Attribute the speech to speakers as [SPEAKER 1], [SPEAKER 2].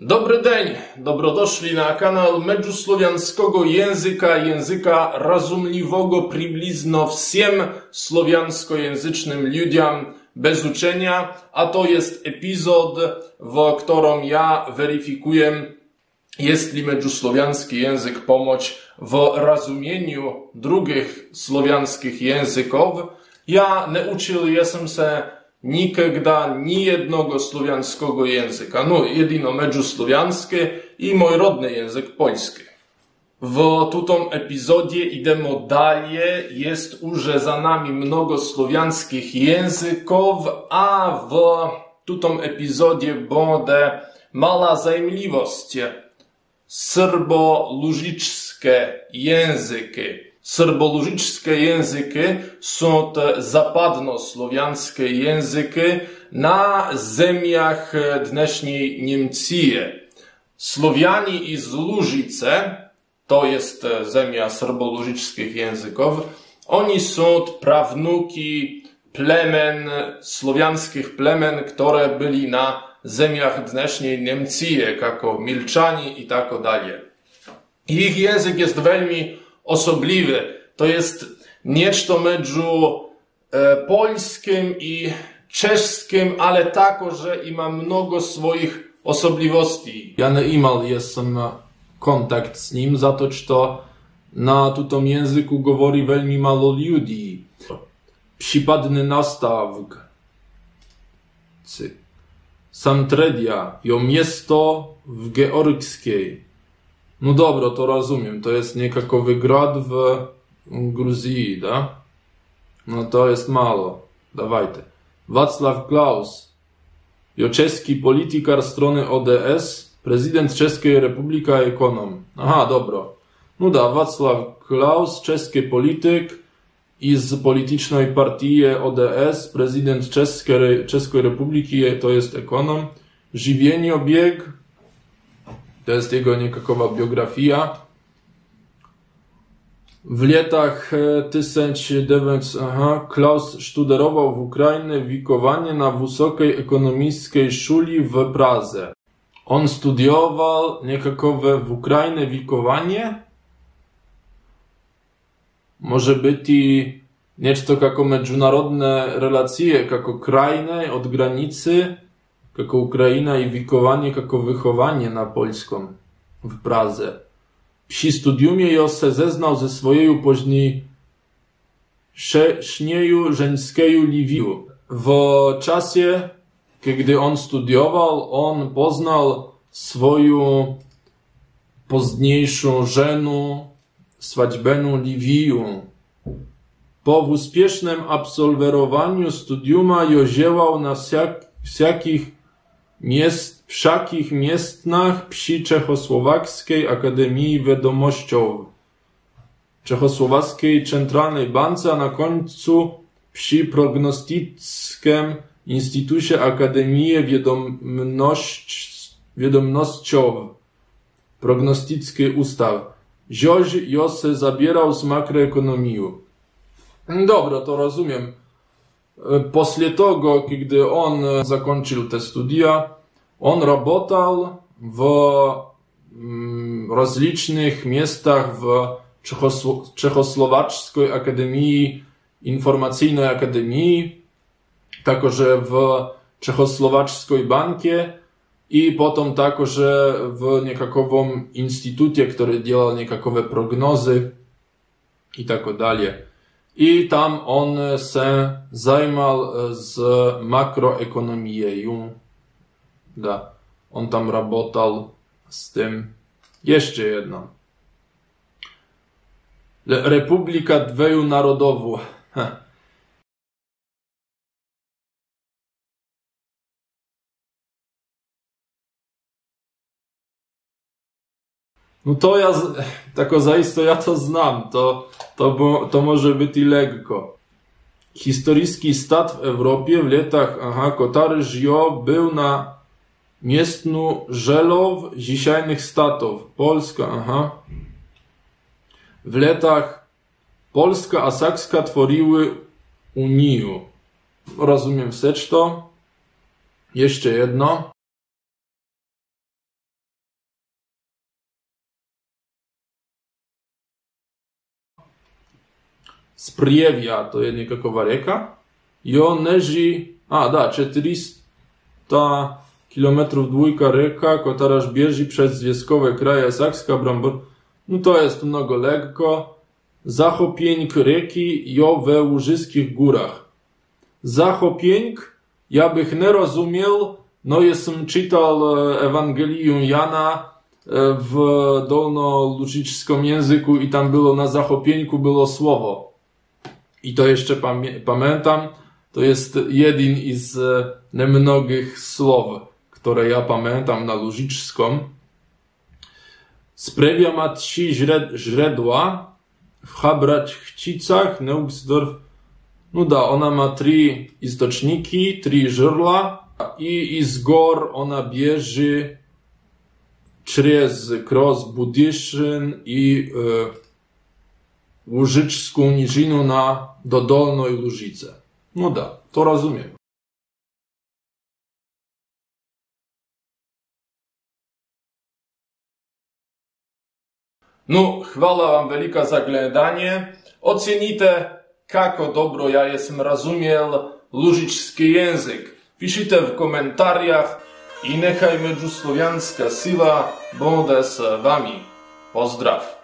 [SPEAKER 1] Dobry dzień, dobrodoszli na kanał Međuslovianskiego języka, języka rozumliwego przybliżno всем słowiańskojęzycznym ludziom bez uczenia, a to jest epizod, w którym ja weryfikuję, jeśli međuslowiański język pomóc w rozumieniu drugich słowiańskich języków. Ja nauczył jestem się nikada ni jednego słowiańskiego języka, no jedyno međuslowiańskie i mój rodny język polski. W tym epizodzie idziemy dalej, jest już za nami mnogo słowiańskich języków, a w tym epizodzie będzie mała zajmliwość. Serbo-lużickie języki. Serbo-lużickie języki są to zapadnosłowiańskie języki na ziemiach dnešnej Niemcy. Słowianie z Lużyce, to jest ziemia serbo-lużyckich języków, oni są prawnuki plemen, słowiańskich plemen, które byli na ziemiach dnešnej Niemcy, jako Milczanie i tak dalej. Ich język jest veľmi osobliwy. To jest niečto między polskim i czeskim, ale także i ma mnogo swoich osobliwości. Ja nie imał jestem kontakt z nim, za to, że na tym języku mówi veľmi mało ludzi. Przypadny nastawk. Samtredia, jo miasto w Georgskiej. No dobro, to rozumiem. To jest niekakowy grad w Gruzji, da? No to jest mało. Dawajcie. Wacław Klaus. Jo czeski politykar strony ODS, prezydent Czeskiej Republiki, ekonom. Aha, dobro. No da, Wacław Klaus, czeski polityk i z politycznej partii ODS, prezydent Czeskiej Republiki, to jest ekonom. Żywieniobieg. To jest jego niekakowa biografia. W latach 1900 Klaus studerował w Ukrainie wikowanie na wysokiej ekonomicznej szuli w Pradze. On studiował niekakowe w Ukrainie wikowanie. Może być i něco jako międzynarodne relacje, jako krajne od granicy, jako Ukraina i wikowanie, jako wychowanie na polską w Pradze. Przy studiumie jo se zeznał ze swojej późniejszej żeńskiej liwiu. W czasie, kiedy on studiował, on poznał swoją późniejszą żonę, swadźbeną Liwiu. Po uspiesznym absolwerowaniu studiuma jo działał na wszakich miestnach przy Czechosłowackiej Akademii Wiadomościowej, Czechosłowackiej Centralnej Bance, a na końcu przy Prognostyckim Instytucie Akademii Wiadomościowej, Prognostyckiej Ustaw. Zioś Jose zabierał z makroekonomią. Dobra, to rozumiem. После того, kiedy on zakończył te studia, on pracował w rozlicznych miejscach w Czechosłowackiej Akademii Informacyjnej Akademii, także w Czechosłowackiej Bankie i potem także w niekakowym instytucie, który działał niekakowe prognozy i tak dalej. I tam on się zajmował z makroekonomią. Da, on tam pracował z tym. Jeszcze jedno. Republika Dweju Narodowu. No to ja, tako zaiste ja to znam, to może być i lekko. Historyjski stat w Europie w latach, który żył, był na miestnu żelow dzisiejnych statów. Polska, W latach Polska a Sakska tworzyły Unię. Rozumiem wstecz to. Jeszcze jedno. Spriewia, to jest niekakowa reka. I on leży, 400 kilometrów dwójka reka, która bieży przez zwierzchowe kraje Sakska, Brambor. No to jest mnogo lekko. Zachopięk reki jo we Łużyskich górach. Zachopięk, ja bych nie rozumiał, no jestem czytał Ewangelium Jana w dolnolużickim języku i tam było na Zachopieńku było słowo. I to jeszcze pamiętam, to jest jeden z niemnogich słów, które ja pamiętam na lużickim. Sprawia ma 3 źródła w Habrać-Chcicach, Neugsdorf. No da, ona ma 3 istoczniki, 3 źródła i z gór ona bierze przez Kros Budyszyn i Łużyczską niżinę do Dolnej Lużycy. No da, to rozumiem. No, chwała wam wielka za oglądanie. Ocenite, kako dobro ja jestem rozumiał lużicki język. Piszite w komentarzach i niechaj međusłowiańska sila będzie z wami. Pozdraw!